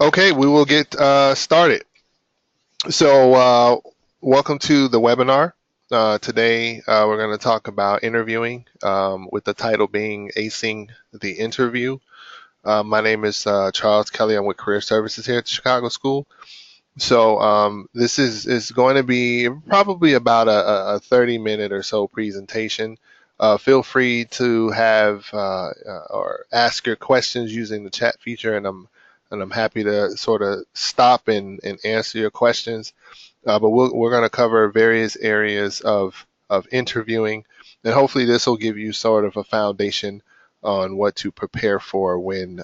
Okay, we will get started. So, welcome to the webinar. Today, we're going to talk about interviewing, with the title being Acing the Interview. My name is Charles Kelly. I'm with Career Services here at the Chicago School. So, this is going to be probably about a 30-minute or so presentation. Feel free to have or ask your questions using the chat feature, and I'm happy to sort of stop and answer your questions. But we're going to cover various areas of interviewing, and hopefully this will give you sort of a foundation on what to prepare for when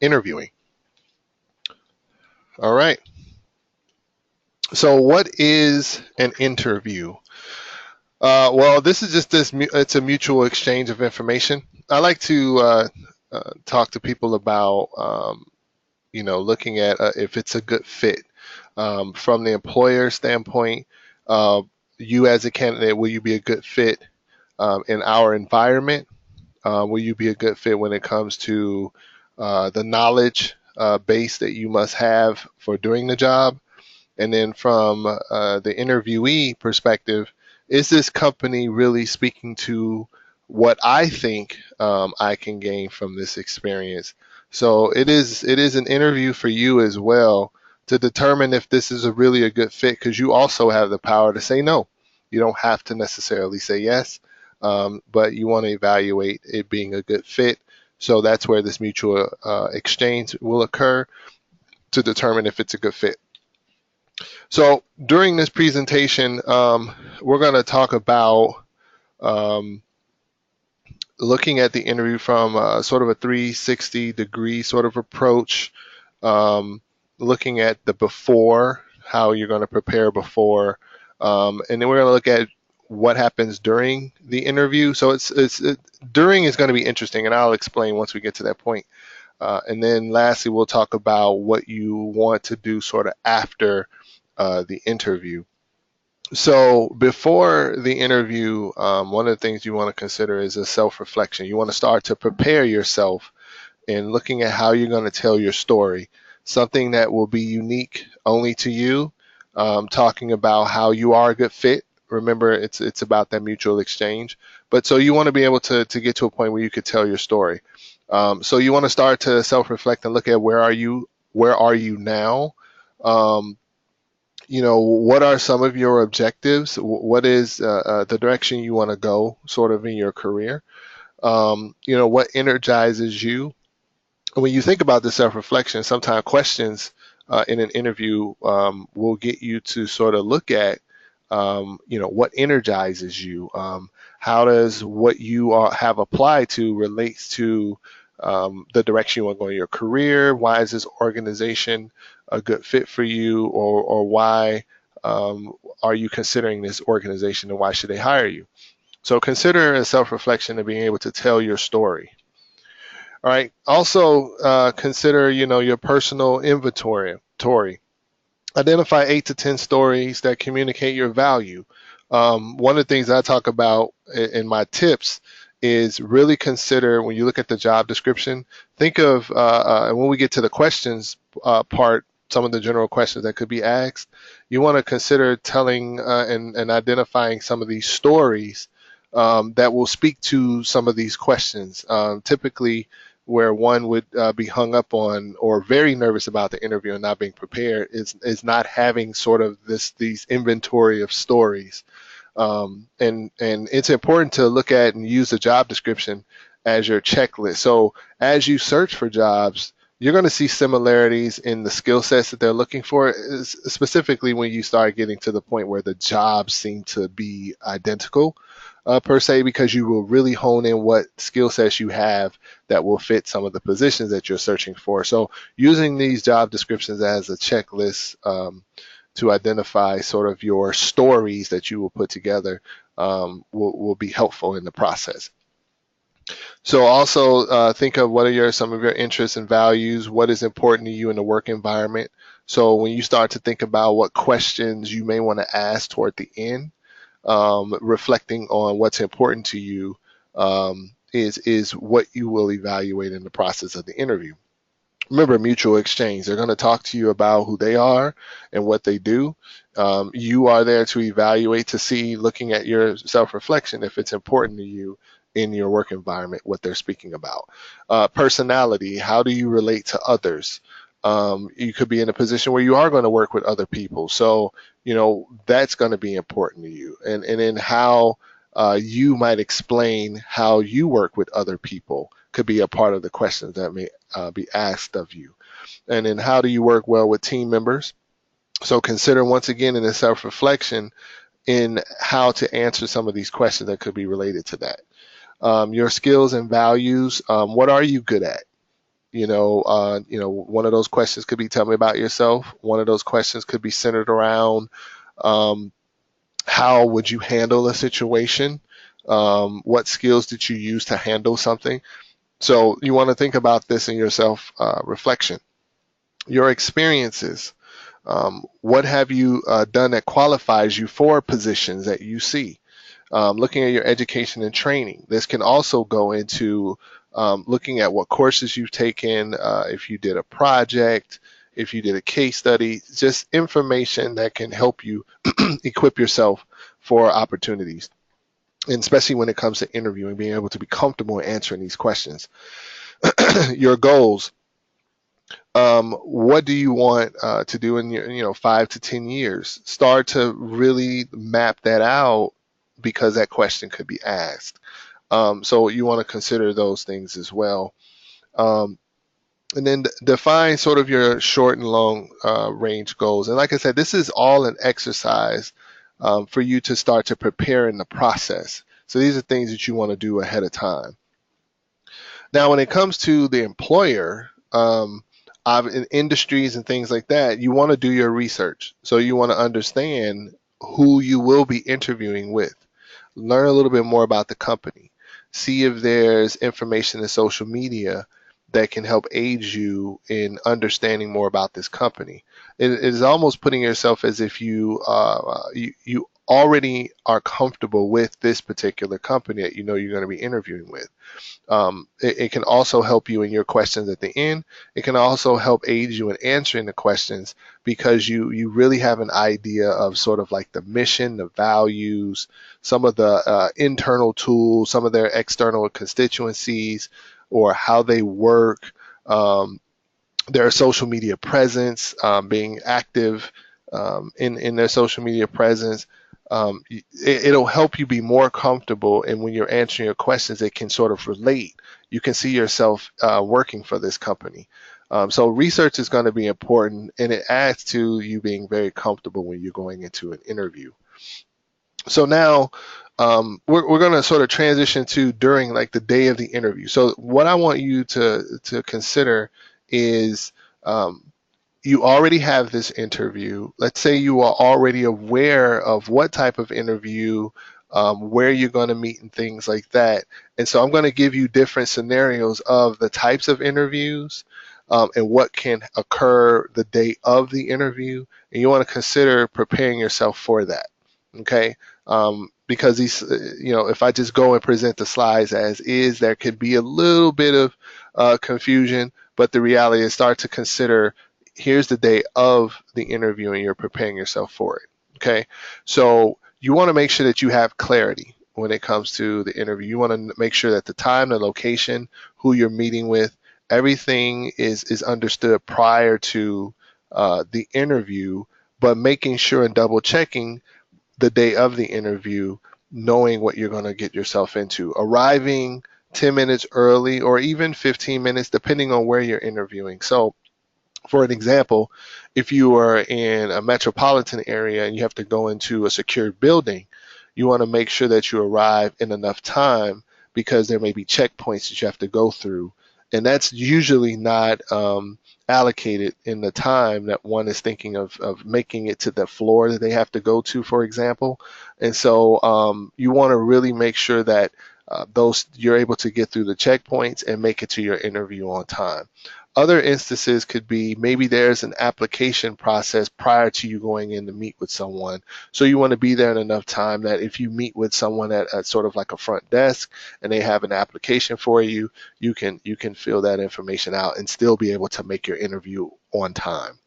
interviewing. All right. So, what is an interview? Well, this is just this. It's a mutual exchange of information. I like to talk to people about, looking at if it's a good fit from the employer standpoint. Uh, you as a candidate, will you be a good fit in our environment? Will you be a good fit when it comes to the knowledge base that you must have for doing the job? And then from the interviewee perspective, is this company really speaking to what I think I can gain from this experience? So it is an interview for you as well to determine if this is really a good fit, because you also have the power to say no. You don't have to necessarily say yes, but you want to evaluate it being a good fit. So that's where this mutual exchange will occur to determine if it's a good fit. So during this presentation, we're going to talk about um, looking at the interview from sort of a 360-degree sort of approach, um, looking at the before, how you're going to prepare before, and then we're going to look at what happens during the interview. So during is going to be interesting, and I'll explain once we get to that point. And then lastly, we'll talk about what you want to do sort of after the interview. So before the interview, one of the things you want to consider is a self-reflection. You want to start to prepare yourself in looking at how you're going to tell your story, something that will be unique only to you, talking about how you are a good fit. Remember, it's about that mutual exchange. But so you want to be able to get to a point where you could tell your story. So you want to start to self-reflect and look at where are you now. Um, what are some of your objectives? What is the direction you want to go sort of in your career? What energizes you? When you think about the self-reflection, sometimes questions in an interview will get you to sort of look at, what energizes you. How does what you have applied to relates to the direction you want to go in your career? Why is this organization a good fit for you, or why are you considering this organization, and why should they hire you? So consider a self-reflection of being able to tell your story. All right. Also, consider, your personal inventory. Identify 8 to 10 stories that communicate your value. One of the things I talk about in my tips is really consider, when you look at the job description, think of, when we get to the questions part, some of the general questions that could be asked, you want to consider telling and identifying some of these stories that will speak to some of these questions. Typically, where one would be hung up on or very nervous about the interview and not being prepared is not having sort of these inventory of stories. And it's important to look at and use the job description as your checklist. So as you search for jobs, you're going to see similarities in the skill sets that they're looking for, specifically when you start getting to the point where the jobs seem to be identical, per se, because you will really hone in what skill sets you have that will fit some of the positions that you're searching for. So using these job descriptions as a checklist to identify sort of your stories that you will put together will be helpful in the process. So also think of what are some of your interests and values, what is important to you in the work environment. So when you start to think about what questions you may want to ask toward the end, reflecting on what's important to you is what you will evaluate in the process of the interview. remember, mutual exchange. They're going to talk to you about who they are and what they do. You are there to evaluate, to see, looking at your self-reflection, if it's important to you in your work environment, what they're speaking about. Personality, how do you relate to others? You could be in a position where you are going to work with other people. So, that's going to be important to you. And then how you might explain how you work with other people could be a part of the questions that may be asked of you. And then how do you work well with team members? So consider once again in the self-reflection in how to answer some of these questions that could be related to that. Your skills and values. What are you good at? One of those questions could be, tell me about yourself. One of those questions could be centered around, um, how would you handle a situation? What skills did you use to handle something? So you want to think about this in your self reflection. Your experiences. What have you done that qualifies you for positions that you see? Looking at your education and training. This can also go into looking at what courses you've taken, if you did a project, if you did a case study, just information that can help you equip yourself for opportunities. And especially when it comes to interviewing, being able to be comfortable in answering these questions. Your goals. What do you want to do in your 5 to 10 years? Start to really map that out, because that question could be asked. So you want to consider those things as well. Um, and then define sort of your short and long range goals. And like I said, this is all an exercise for you to start to prepare in the process. So these are things that you want to do ahead of time. Now, when it comes to the employer, in industries and things like that, you want to do your research. So you want to understand who you will be interviewing with. Learn a little bit more about the company. See if there's information in social media that can help aid you in understanding more about this company. It is almost putting yourself as if you already are comfortable with this particular company that you're going to be interviewing with. It can also help you in your questions at the end. It can also help aid you in answering the questions, because you really have an idea of sort of like the mission, the values, some of the internal tools, some of their external constituencies, or how they work, their social media presence, being active in their social media presence. It'll help you be more comfortable, and when you're answering your questions, it can sort of relate. You can see yourself working for this company. So research is going to be important, and it adds to you being very comfortable when you're going into an interview. So now we're going to sort of transition to during like the day of the interview. So what I want you to consider is, you already have this interview. Let's say you are already aware of what type of interview, where you're going to meet and things like that. And so I'm going to give you different scenarios of the types of interviews, and what can occur the day of the interview. And you want to consider preparing yourself for that. Okay. Because these, if I just go and present the slides as is, there could be a little bit of confusion, but the reality is start to consider, here's the day of the interview and you're preparing yourself for it. Okay. So you want to make sure that you have clarity when it comes to the interview. You want to make sure that the time, the location, who you're meeting with, everything is understood prior to the interview, but making sure and double checking the day of the interview, knowing what you're going to get yourself into. Arriving 10 minutes early or even 15 minutes, depending on where you're interviewing. So, for an example, if you are in a metropolitan area and you have to go into a secured building, you want to make sure that you arrive in enough time, because there may be checkpoints that you have to go through. And that's usually not allocated in the time that one is thinking of making it to the floor that they have to go to, for example. And so you want to really make sure that those you're able to get through the checkpoints and make it to your interview on time. Other instances could be maybe there's an application process prior to you going in to meet with someone. So you want to be there in enough time that if you meet with someone at sort of like a front desk and they have an application for you, you can fill that information out and still be able to make your interview on time.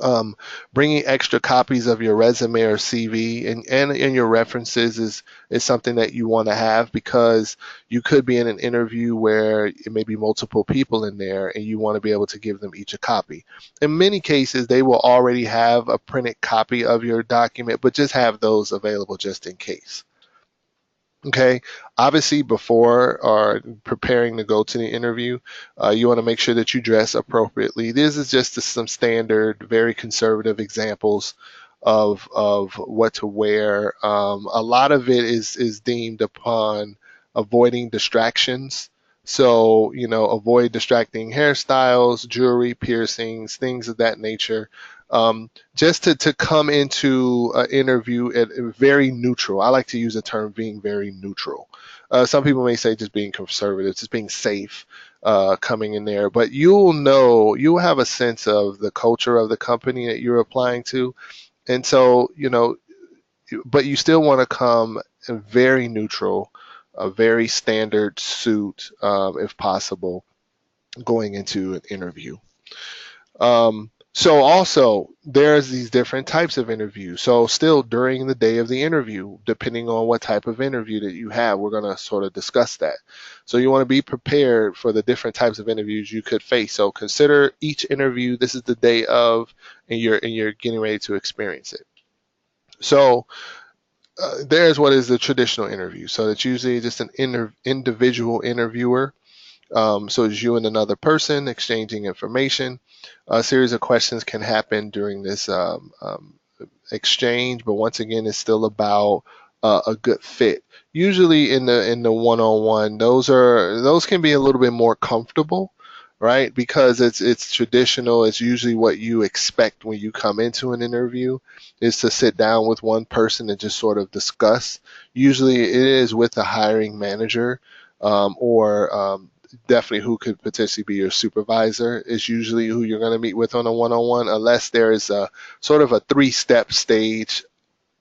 um, Bringing extra copies of your resume or CV and your references is something that you want to have, because you could be in an interview where it may be multiple people in there and you want to be able to give them each a copy. In many cases, they will already have a printed copy of your document, but just have those available just in case. Okay. Obviously, before or preparing to go to the interview, you want to make sure that you dress appropriately. This is just some standard, very conservative examples of what to wear. A lot of it is deemed upon avoiding distractions. So, avoid distracting hairstyles, jewelry, piercings, things of that nature. Just to come into an interview at very neutral. I like to use the term being very neutral. Some people may say just being conservative, just being safe, coming in there, but you'll have a sense of the culture of the company that you're applying to. And so, but you still want to come very neutral, a very standard suit, if possible, going into an interview. So also there's these different types of interviews. So still during the day of the interview, depending on what type of interview that you have, we're going to sort of discuss that. So you want to be prepared for the different types of interviews you could face. So consider each interview, this is the day of, and you're getting ready to experience it. So there's what is the traditional interview. So it's usually just an individual interviewer. So it's you and another person exchanging information. A series of questions can happen during this exchange, but once again, it's still about a good fit. Usually in the one-on-one, those can be a little bit more comfortable, right? Because it's traditional. It's usually what you expect when you come into an interview is to sit down with one person and just sort of discuss. Usually, it is with the hiring manager, or definitely who could potentially be your supervisor is usually who you're going to meet with on a one-on-one, unless there is a sort of a three-step stage,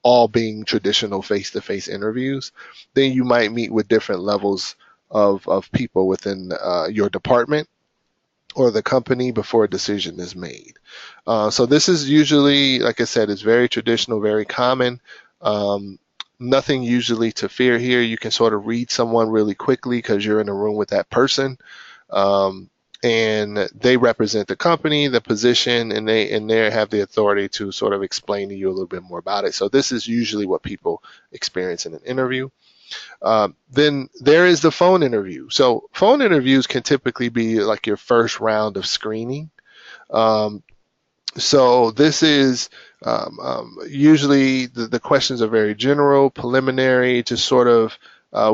all being traditional face-to-face interviews. Then you might meet with different levels of people within your department or the company before a decision is made. So this is usually, like I said, it's very traditional, very common. Nothing usually to fear here. You can sort of read someone really quickly because you're in a room with that person. And they represent the company, the position, and they have the authority to sort of explain to you a little bit more about it. So this is usually what people experience in an interview. Then there is the phone interview. So phone interviews can typically be like your first round of screening. Um, so this is usually the questions are very general, preliminary, just sort of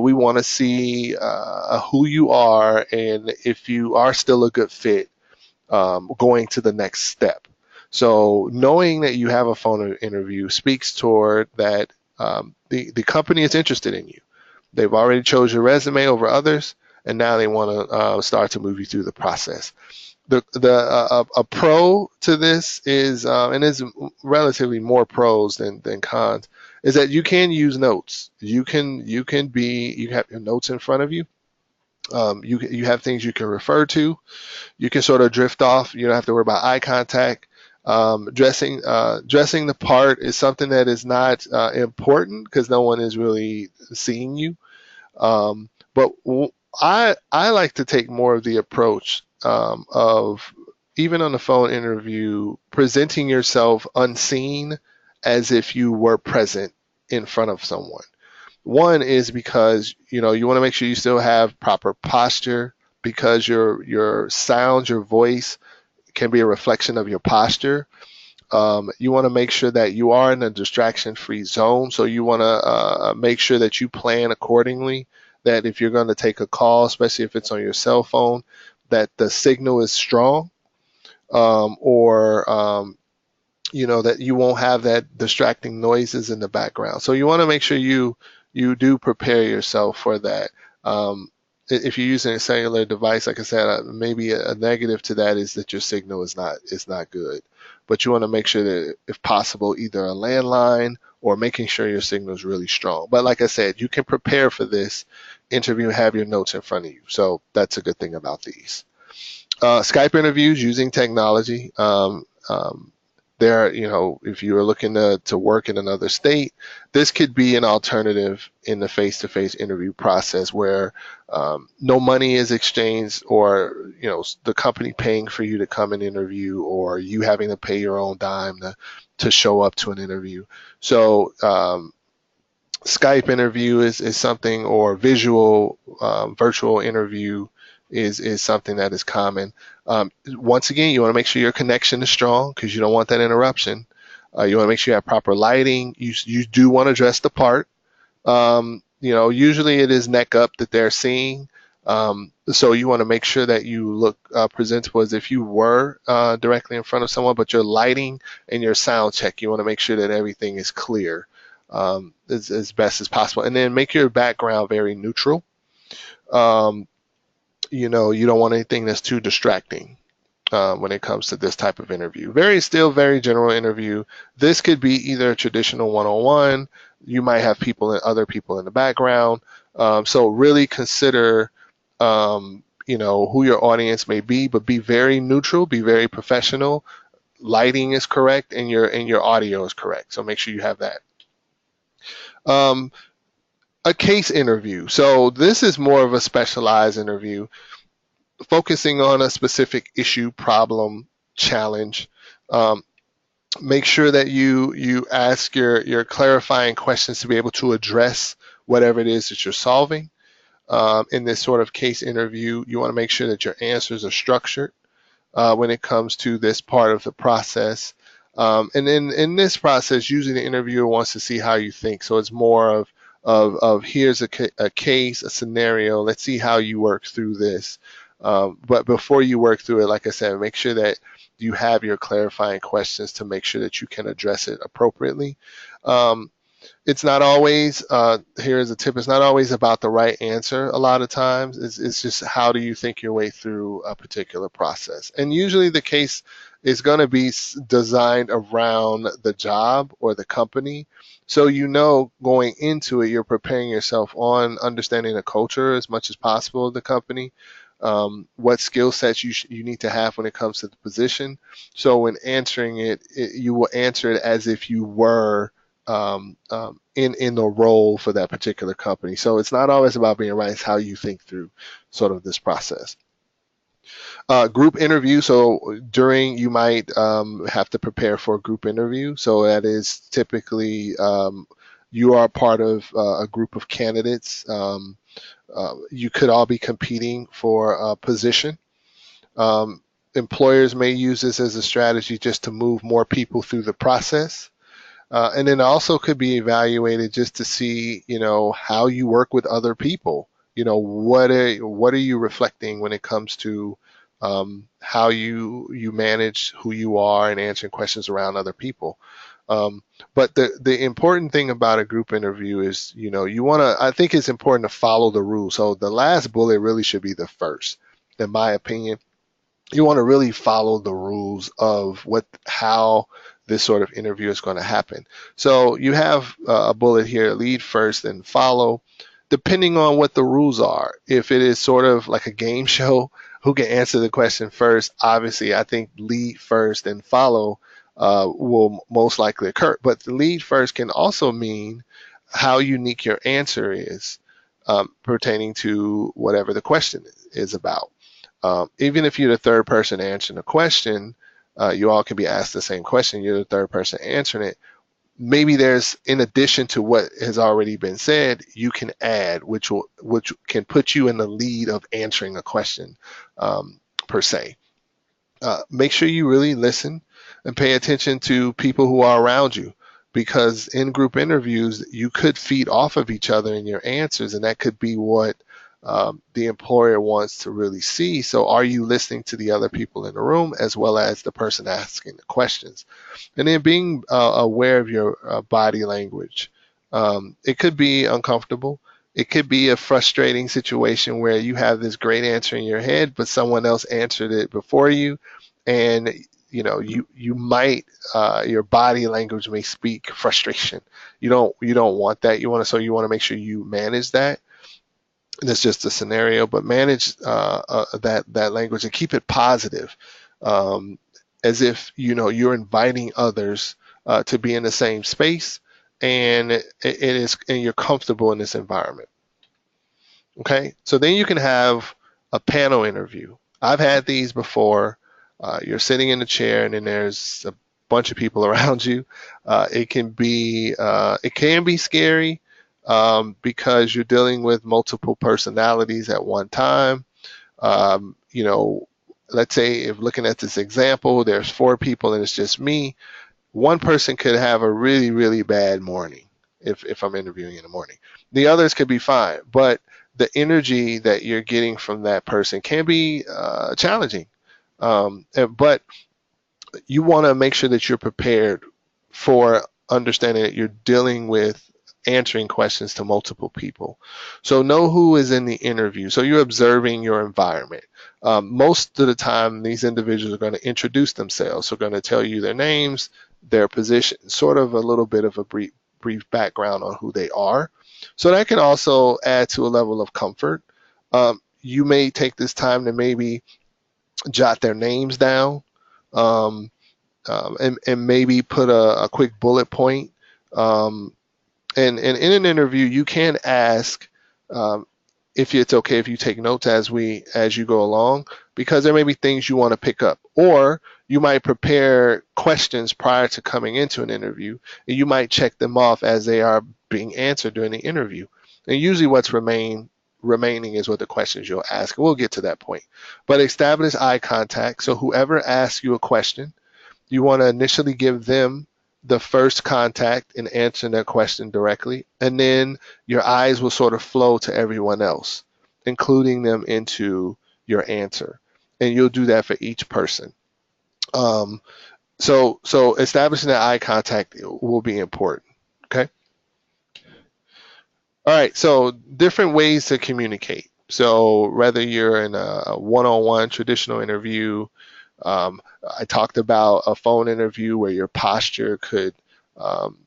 we want to see who you are and if you are still a good fit, going to the next step. So knowing that you have a phone interview speaks toward that the company is interested in you. They've already chose your resume over others, and now they want to start to move you through the process. A pro to this is, and there's relatively more pros than cons, is that you can use notes. You have your notes in front of you. You have things you can refer to. You can sort of drift off. You don't have to worry about eye contact. Dressing the part is something that is not important because no one is really seeing you. But I like to take more of the approach of, even on the phone interview, presenting yourself unseen as if you were present in front of someone. One is because you want to make sure you still have proper posture, because your sound, your voice can be a reflection of your posture. You want to make sure that you are in a distraction-free zone. So you want to make sure that you plan accordingly, that if you're going to take a call, especially if it's on your cell phone, that the signal is strong, or that you won't have that distracting noises in the background. So you want to make sure you do prepare yourself for that. if you're using a cellular device, like I said, maybe a negative to that is that your signal is not good. But you want to make sure that, if possible, either a landline or making sure your signal is really strong. But like I said, you can prepare for this interview, have your notes in front of you. So that's a good thing about these. Skype interviews using technology. There, if you are looking to work in another state, this could be an alternative in the face-to-face interview process where no money is exchanged, or the company paying for you to come and interview, or you having to pay your own dime to show up to an interview. So Skype interview is something, or virtual interview is something that is common. Once again, you want to make sure your connection is strong because you don't want that interruption. You want to make sure you have proper lighting. You do want to dress the part. Usually it is neck up that they're seeing. So you want to make sure that you look presentable as if you were directly in front of someone, but your lighting and your sound check, you want to make sure that everything is clear as best as possible. And then make your background very neutral. You don't want anything that's too distracting when it comes to this type of interview. Still very general interview. This could be either a traditional one-on-one. You might have other people in the background. So really consider, who your audience may be, but be very neutral, be very professional. Lighting is correct, and your audio is correct. So make sure you have that. A case interview. So this is more of a specialized interview, focusing on a specific issue, problem, challenge. Make sure that you ask your clarifying questions to be able to address whatever it is that you're solving. In this sort of case interview, you want to make sure that your answers are structured when it comes to this part of the process. And in this process, usually the interviewer wants to see how you think. So it's more of here's a case, a scenario. Let's see how you work through this. But before you work through it, like I said, make sure that you have your clarifying questions to make sure that you can address it appropriately. It's not always, here's a tip, it's not always about the right answer. A lot of times it's just how do you think your way through a particular process. And usually the case is going to be designed around the job or the company. So going into it, you're preparing yourself on understanding the culture as much as possible of the company. What skill sets you need to have when it comes to the position. So when answering it, you will answer it as if you were in the role for that particular company. So it's not always about being right, it's how you think through sort of this process. Group interview. So you might have to prepare for a group interview. So that is typically you are part of a group of candidates. You could all be competing for a position. Employers may use this as a strategy just to move more people through the process. And then also could be evaluated just to see, how you work with other people. What are you reflecting when it comes to how you manage who you are and answering questions around other people. But the important thing about a group interview is, I think it's important to follow the rules. So the last bullet really should be the first, in my opinion. You want to really follow the rules of how this sort of interview is going to happen. So you have a bullet here, lead first and follow, depending on what the rules are. If it is sort of like a game show, who can answer the question first, obviously I think lead first and follow will most likely occur. But the lead first can also mean how unique your answer is pertaining to whatever the question is about. Even if you're the third person answering the question, you all can be asked the same question. You're the third person answering it. Maybe there's, in addition to what has already been said, you can add, which can put you in the lead of answering a question per se. Make sure you really listen and pay attention to people who are around you, because in group interviews, you could feed off of each other in your answers, and that could be what the employer wants to really see. So are you listening to the other people in the room as well as the person asking the questions? And then being aware of your body language. It could be uncomfortable. It could be a frustrating situation where you have this great answer in your head, but someone else answered it before you, and you might your body language may speak frustration. You don't want that. You want to make sure you manage that. That's just a scenario, but manage that language and keep it positive, um, as if you're inviting others to be in the same space, and you're comfortable in this environment. Okay, so then you can have a panel interview. I've had these before. You're sitting in a chair, and then there's a bunch of people around you. It can be scary, because you're dealing with multiple personalities at one time. Um, you know, let's say if looking at this example, there's four people and it's just me. One person could have a really, really bad morning if I'm interviewing in the morning. The others could be fine, but the energy that you're getting from that person can be challenging. But you want to make sure that you're prepared for understanding that you're dealing with answering questions to multiple people. So know who is in the interview. So you're observing your environment. Most of the time, these individuals are going to introduce themselves. So going to tell you their names, their position, sort of a little bit of a brief background on who they are. So that can also add to a level of comfort. You may take this time to maybe jot their names down. Um, and maybe put a quick bullet point. And in an interview, you can ask, if it's okay if you take notes as you go along, because there may be things you want to pick up, or you might prepare questions prior to coming into an interview, and you might check them off as they are being answered during the interview. And usually, what's remaining is what the questions you'll ask. We'll get to that point, but establish eye contact. So whoever asks you a question, you want to initially give them the first contact in answering that question directly, and then your eyes will sort of flow to everyone else, including them into your answer. And you'll do that for each person. Um, so establishing that eye contact will be important. Okay. All right. So different ways to communicate. So whether you're in a one-on-one traditional interview, um, I talked about a phone interview where your posture um,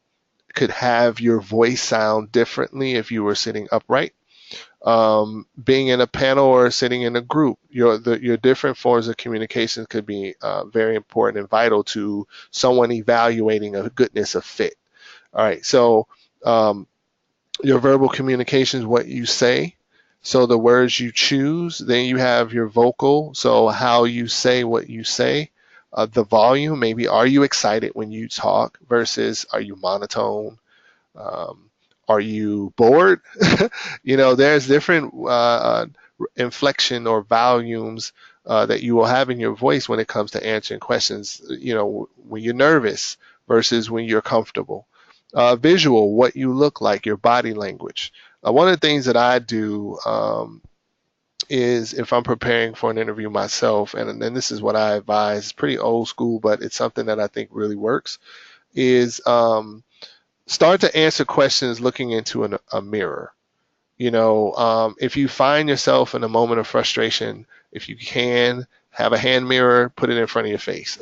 could have your voice sound differently if you were sitting upright. Being in a panel or sitting in a group, your different forms of communication could be very important and vital to someone evaluating a goodness of fit. All right, so um, your verbal communication is what you say. So the words you choose, then you have your vocal, so how you say what you say. The volume, maybe are you excited when you talk versus are you monotone? Um, are you bored? There's different inflection or volumes that you will have in your voice when it comes to answering questions, when you're nervous versus when you're comfortable. Visual, what you look like, your body language. One of the things that I do, is if I'm preparing for an interview myself, and then this is what I advise, it's pretty old school, but it's something that I think really works, is start to answer questions looking into a mirror. If you find yourself in a moment of frustration, if you can have a hand mirror, put it in front of your face.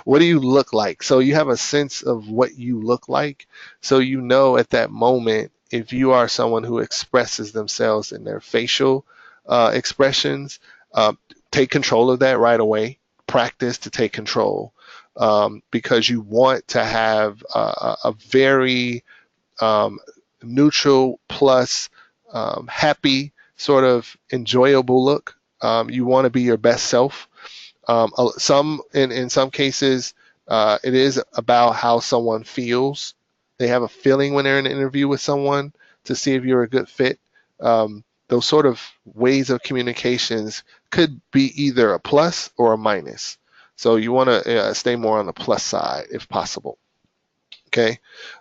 What do you look like? So you have a sense of what you look like. So at that moment, if you are someone who expresses themselves in their facial expressions, uh, take control of that right away. Practice to take control, because you want to have a very neutral plus happy, sort of enjoyable look. You want to be your best self. In some cases, it is about how someone feels. They have a feeling when they're in an interview with someone to see if you're a good fit. Those sort of ways of communications could be either a plus or a minus. So you want to stay more on the plus side if possible. Okay.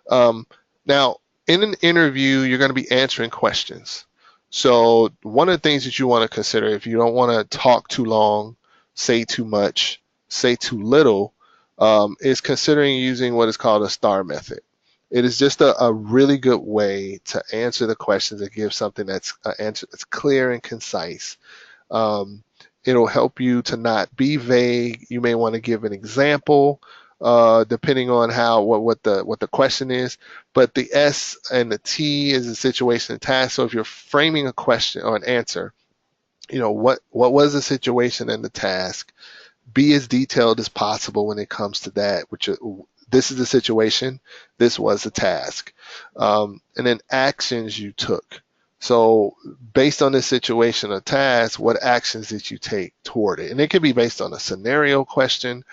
Um, Now, in an interview, you're going to be answering questions. So one of the things that you want to consider, if you don't want to talk too long, say too much, say too little, is considering using what is called a STAR method. It is just a really good way to answer the questions and give something that's answer that's clear and concise. Um, it'll help you to not be vague. You may want to give an example, depending on how what the question is. But the S and the T is a situation and task. So if you're framing a question or an answer, what was the situation and the task? Be as detailed as possible when it comes to that. This is the situation. This was the task, and then actions you took. So based on this situation or task, what actions did you take toward it? And it could be based on a scenario question.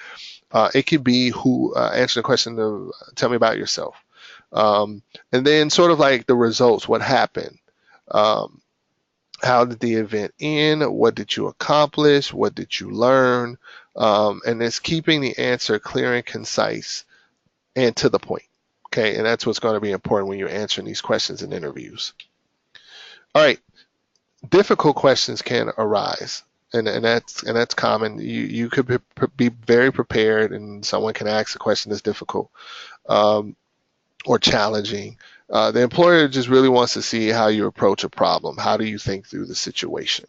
It could be who answer the question of tell me about yourself, and then sort of like the results. What happened? Um, how did the event end? What did you accomplish? What did you learn? And it's keeping the answer clear and concise and to the point. Okay, and that's what's going to be important when you're answering these questions in interviews. All right, difficult questions can arise, and that's common. You could be very prepared, and someone can ask a question that's difficult or challenging. The employer just really wants to see how you approach a problem. How do you think through the situation?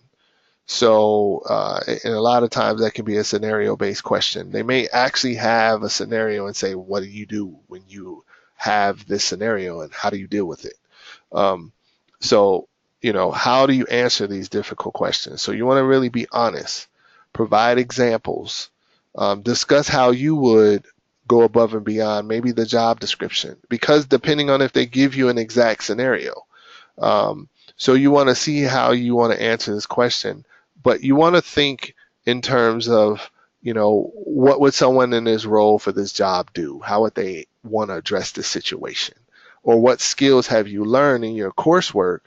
So, and a lot of times that can be a scenario-based question. They may actually have a scenario and say, "What do you do when you have this scenario, and how do you deal with it?" Um, so, how do you answer these difficult questions? So you want to really be honest, provide examples, discuss how you would go above and beyond maybe the job description, because depending on if they give you an exact scenario. So you want to see how you want to answer this question, but you want to think in terms of, what would someone in this role for this job do? How would they want to address this situation? Or what skills have you learned in your coursework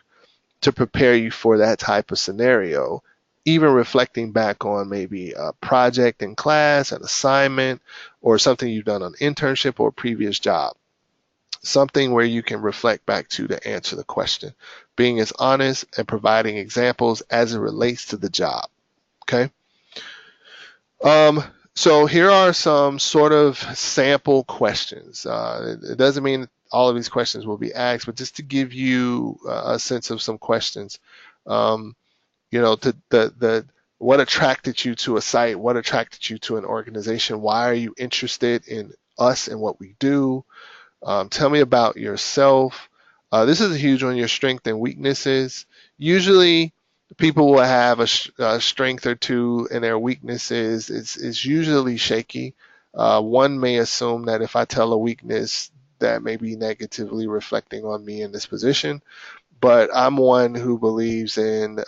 to prepare you for that type of scenario? Even reflecting back on maybe a project in class, an assignment, or something you've done on internship or previous job. Something where you can reflect back to answer the question. Being as honest and providing examples as it relates to the job. Okay. Um, so here are some sort of sample questions. It doesn't mean all of these questions will be asked, but just to give you a sense of some questions. Um, the what attracted you to a site? What attracted you to an organization? Why are you interested in us and what we do? Tell me about yourself. This is a huge one, your strengths and weaknesses. Usually, people will have a strength or two, and their weaknesses is usually shaky. One may assume that if I tell a weakness, that may be negatively reflecting on me in this position. But I'm one who believes in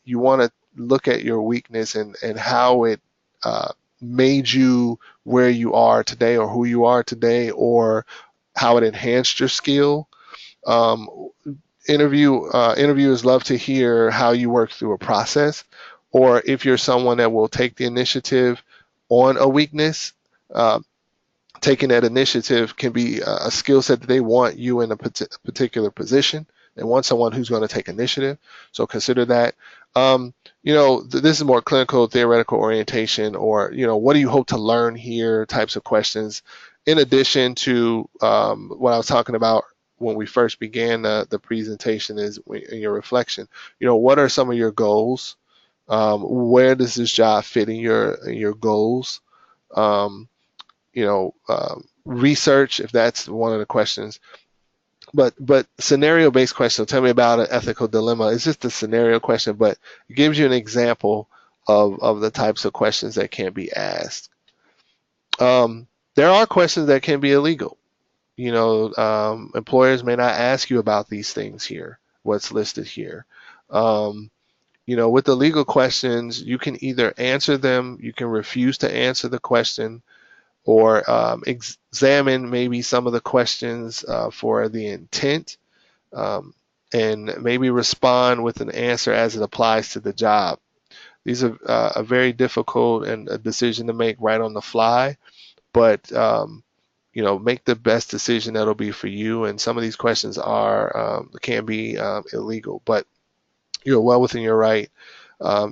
you want to look at your weakness and how it made you where you are today or who you are today, or how it enhanced your skill. Um, interviewers love to hear how you work through a process, or if you're someone that will take the initiative on a weakness. Taking that initiative can be a skill set that they want you in a particular position. They want someone who's going to take initiative. So consider that. This is more clinical, theoretical orientation, or, what do you hope to learn here types of questions. In addition to what I was talking about when we first began the presentation is in your reflection, what are some of your goals? Where does this job fit in your goals? Um, research, if that's one of the questions. But scenario based question. Tell me about an ethical dilemma. It's just a scenario question, but it gives you an example of the types of questions that can be asked. There are questions that can be illegal. Employers may not ask you about these things here, what's listed here. With the legal questions, you can either answer them, you can refuse to answer the question, or examine maybe some of the questions for the intent, and maybe respond with an answer as it applies to the job. These are a very difficult and a decision to make right on the fly, but make the best decision that'll be for you. And some of these questions can be illegal, but you're well within your right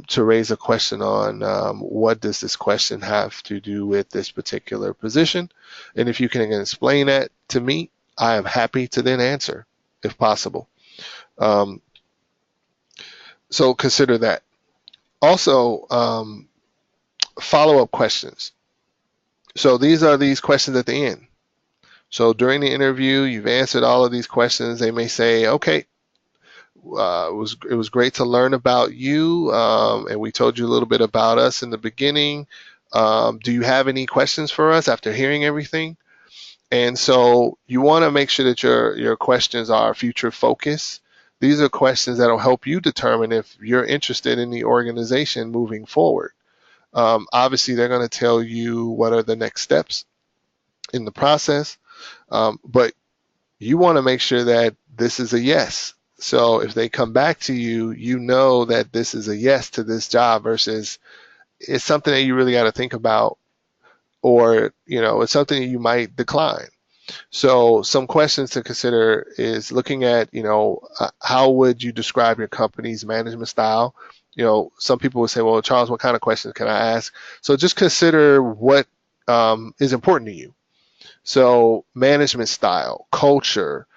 to raise a question on what does this question have to do with this particular position. And if you can explain that to me, I am happy to then answer if possible. Um, so consider that. Also, follow-up questions. So these questions at the end. So during the interview, you've answered all of these questions. They may say, okay, it was great to learn about you, and we told you a little bit about us in the beginning. Do you have any questions for us after hearing everything? And so you want to make sure that your questions are future focused. These are questions that will help you determine if you're interested in the organization moving forward. Obviously, they're going to tell you what are the next steps in the process, but you want to make sure that this is a yes. So if they come back to you, you know that this is a yes to this job versus it's something that you really got to think about, or it's something that you might decline. So some questions to consider is looking at, how would you describe your company's management style? Some people would say, well, Charles, what kind of questions can I ask? So just consider what is important to you. So management style, culture,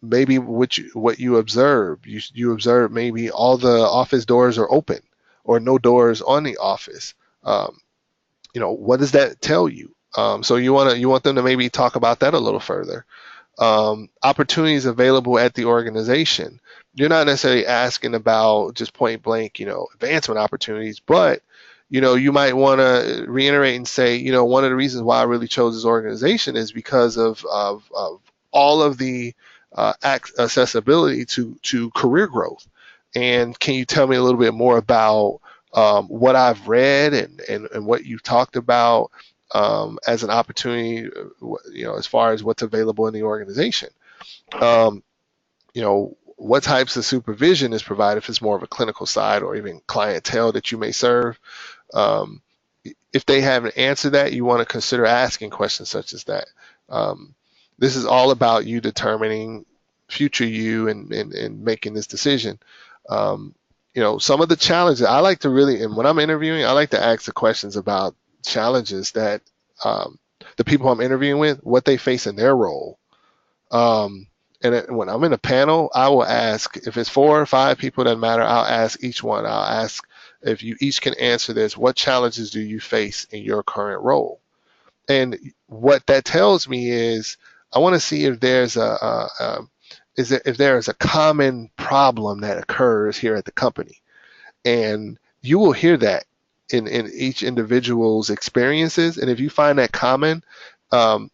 maybe what you observe. You observe maybe all the office doors are open or no doors on the office. What does that tell you? So you want them to maybe talk about that a little further. Opportunities available at the organization. You're not necessarily asking about just point blank, advancement opportunities, but you might want to reiterate and say, one of the reasons why I really chose this organization is because of all of the accessibility to career growth. And can you tell me a little bit more about what I've read and what you've talked about as an opportunity, as far as what's available in the organization? Um, what types of supervision is provided if it's more of a clinical side or even clientele that you may serve? Um, if they haven't answered that, you want to consider asking questions such as that. This is all about you determining future you and making this decision. Some of the challenges I like to really, and when I'm interviewing, I like to ask the questions about challenges that the people I'm interviewing with, what they face in their role. When I'm in a panel, I will ask, if it's 4 or 5 people, doesn't matter, I'll ask each one. I'll ask, if you each can answer this, what challenges do you face in your current role? And what that tells me is I want to see if there's if there is a common problem that occurs here at the company. And you will hear that in each individual's experiences. And if you find um,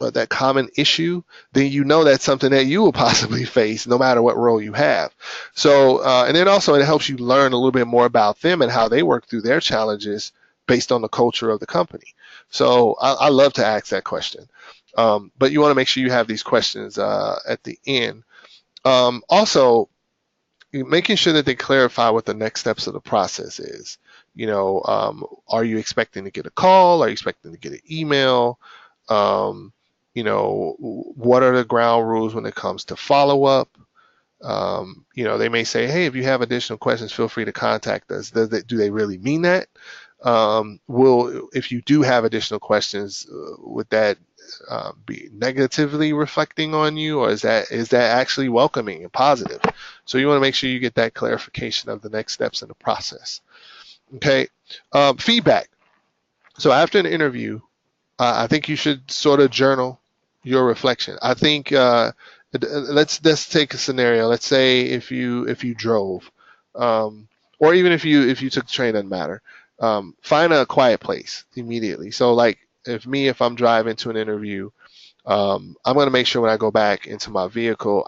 that common issue, then you know that's something that you will possibly face no matter what role you have. So, and then also it helps you learn a little bit more about them and how they work through their challenges based on the culture of the company. So I love to ask that question. But you want to make sure you have these questions at the end. Also, making sure that they clarify what the next steps of the process is. Are you expecting to get a call? Are you expecting to get an email? Um, what are the ground rules when it comes to follow up? They may say, hey, if you have additional questions, feel free to contact us. Do they really mean that? If you do have additional questions, would that be negatively reflecting on you, or is that actually welcoming and positive? So you want to make sure you get that clarification of the next steps in the process. Okay. Feedback. So after an interview, I think you should sort of journal your reflection. I think let's take a scenario. Let's say if you drove, or even if you took the train, doesn't matter. Find a quiet place immediately. So like if I'm driving to an interview, I'm going to make sure when I go back into my vehicle,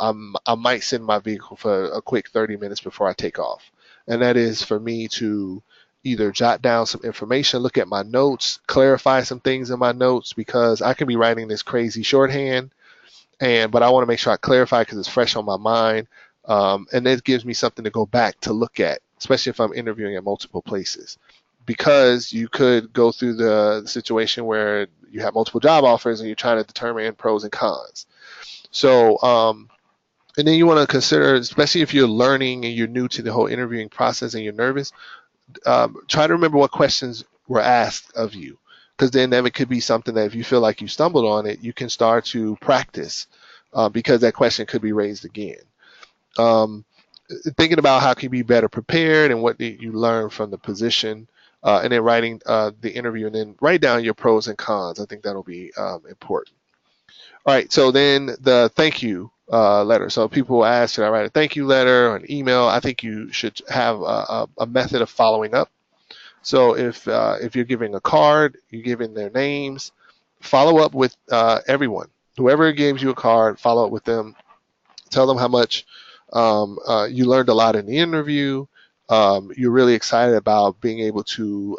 I might sit in my vehicle for a quick 30 minutes before I take off. And that is for me to either jot down some information, look at my notes, clarify some things in my notes, because I can be writing this crazy shorthand, but I want to make sure I clarify because it's fresh on my mind. And it gives me something to go back to look at, especially if I'm interviewing at multiple places. Because you could go through the situation where you have multiple job offers and you're trying to determine pros and cons. So, and then you want to consider, especially if you're learning and you're new to the whole interviewing process and you're nervous, try to remember what questions were asked of you. because then it could be something that if you feel like you stumbled on it, you can start to practice because that question could be raised again. Um, Thinking about how can you be better prepared and what did you learn from the position, and then writing the interview, and then write down your pros and cons. I think that'll be important. All right, so then the thank you letter. So people ask, should I write a thank you letter or an email? I think you should have a method of following up. So if you're giving a card, you're giving their names, follow up with everyone. Whoever gives you a card, follow up with them. Tell them how much you learned a lot in the interview. You're really excited about being able to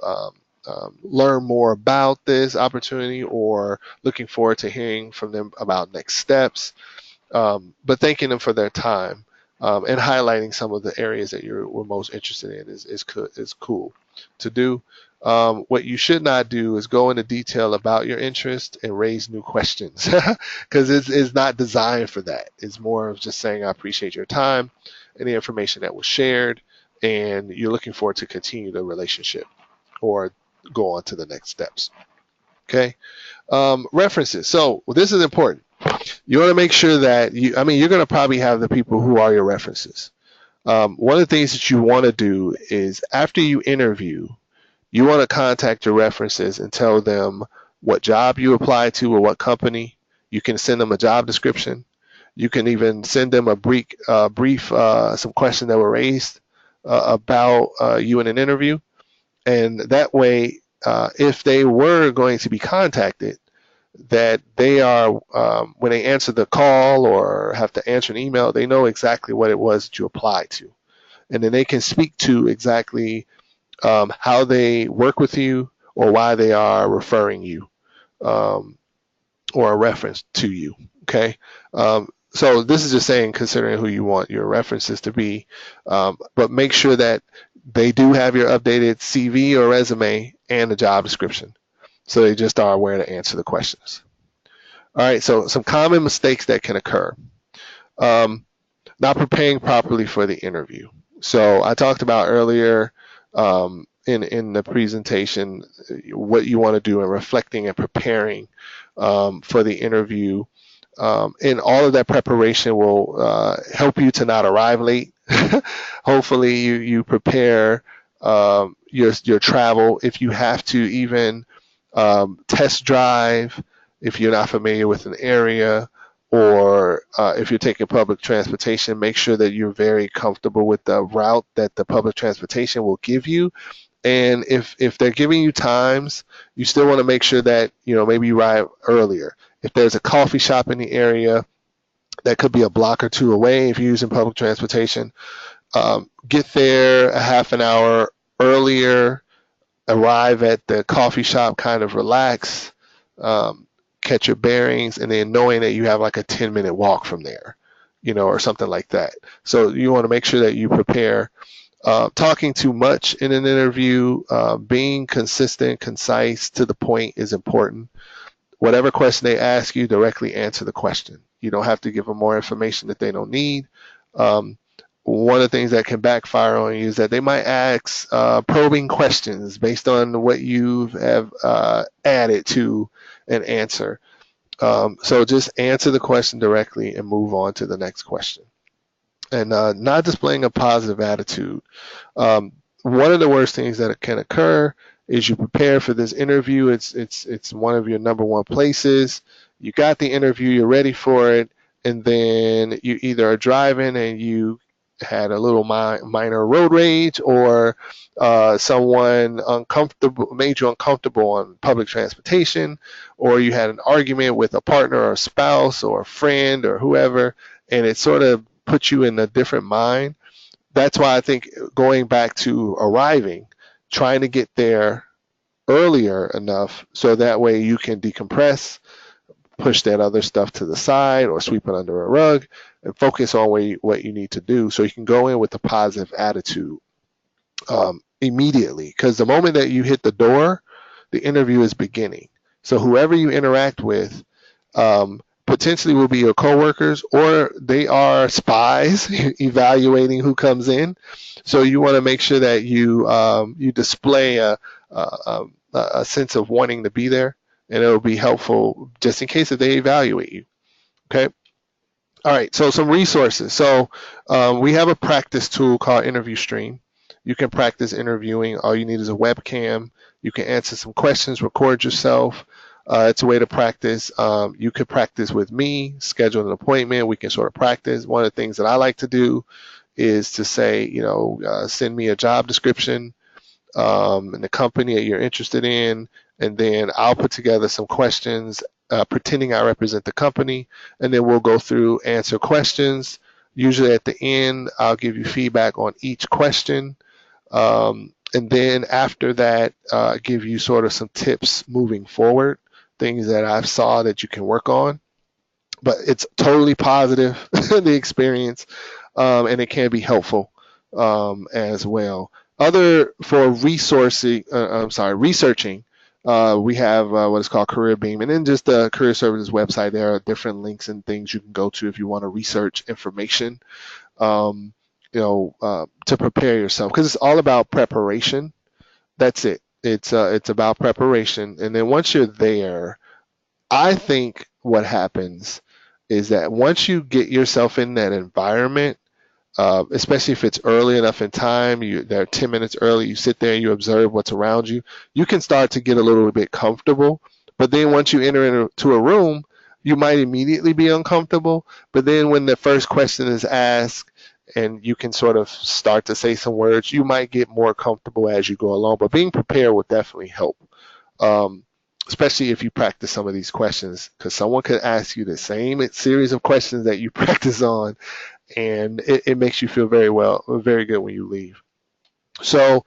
learn more about this opportunity, or looking forward to hearing from them about next steps. But thanking them for their time, and highlighting some of the areas that you were most interested in is cool to do. What you should not do is go into detail about your interest and raise new questions because it's not designed for that. It's more of just saying, I appreciate your time and the information that was shared, and you're looking forward to continue the relationship or go on to the next steps. Okay. References. So this is important. You want to make sure that you're going to probably have the people who are your references. One of the things that you want to do is after you interview, you want to contact your references and tell them what job you applied to or what company. You can send them a job description. You can even send them a brief some questions that were raised about you in an interview. And that way, if they were going to be contacted, that they are, when they answer the call or have to answer an email, they know exactly what it was that you applied to. And then they can speak to exactly how they work with you or why they are referring you, or a reference to you. Okay. So this is just saying, considering who you want your references to be, but make sure that they do have your updated CV or resume and the job description, so they just are aware to answer the questions. All right, so some common mistakes that can occur. Not preparing properly for the interview. So I talked about earlier in the presentation what you want to do in reflecting and preparing for the interview. And all of that preparation will help you to not arrive late. Hopefully you prepare your travel. If you have to even test drive, if you're not familiar with an area, or if you're taking public transportation, make sure that you're very comfortable with the route that the public transportation will give you. And if they're giving you times, you still want to make sure that, maybe you arrive earlier. If there's a coffee shop in the area, that could be a block or two away if you're using public transportation. Get there a half an hour earlier, arrive at the coffee shop, kind of relax, catch your bearings, and then knowing that you have like a 10-minute walk from there, or something like that. So you want to make sure that you prepare. Talking too much in an interview, being consistent, concise, to the point is important. Whatever question they ask you, directly answer the question. You don't have to give them more information that they don't need. One of the things that can backfire on you is that they might ask probing questions based on what you have added to an answer. So just answer the question directly and move on to the next question. And not displaying a positive attitude. One of the worst things that can occur is you prepare for this interview. It's one of your number one places. You got the interview, you're ready for it, and then you either are driving and you had a little minor road rage, or someone made you uncomfortable on public transportation, or you had an argument with a partner or a spouse or a friend or whoever, and it sort of puts you in a different mind. That's why I think going back to arriving, trying to get there earlier enough so that way you can decompress, push that other stuff to the side or sweep it under a rug, and focus on what you need to do so you can go in with a positive attitude immediately. Because the moment that you hit the door, the interview is beginning. So whoever you interact with, potentially will be your coworkers, or they are spies evaluating who comes in. So you want to make sure that you display a sense of wanting to be there, and it'll be helpful just in case if they evaluate you. Okay. All right, so some resources. So we have a practice tool called Interview Stream. You can practice interviewing. All you need is a webcam. You can answer some questions, record yourself. It's a way to practice. You could practice with me, schedule an appointment. We can sort of practice. One of the things that I like to do is to say, send me a job description and the company that you're interested in, and then I'll put together some questions pretending I represent the company, and then we'll go through, answer questions. Usually at the end, I'll give you feedback on each question. And then after that, give you sort of some tips moving forward, things that I've saw that you can work on. But it's totally positive, the experience, and it can be helpful as well. Other for researching, we have what is called Career Beam, and then just the Career Services website. There are different links and things you can go to if you want to research information, to prepare yourself, because it's all about preparation. That's it. It's about preparation, and then once you're there, I think what happens is that once you get yourself in that environment, especially if it's early enough in time, they're 10 minutes early, you sit there, you observe what's around you, you can start to get a little bit comfortable. But then once you enter into a room, you might immediately be uncomfortable. But then when the first question is asked and you can sort of start to say some words, you might get more comfortable as you go along. But being prepared will definitely help. Especially if you practice some of these questions, because someone could ask you the same series of questions that you practice on, and it makes you feel very good when you leave. So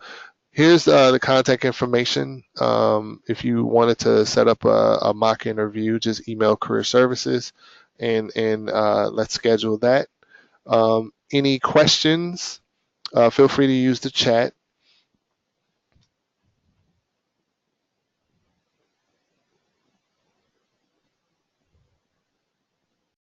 here's the contact information. If you wanted to set up a mock interview, just email Career Services, and let's schedule that. Any questions? Feel free to use the chat.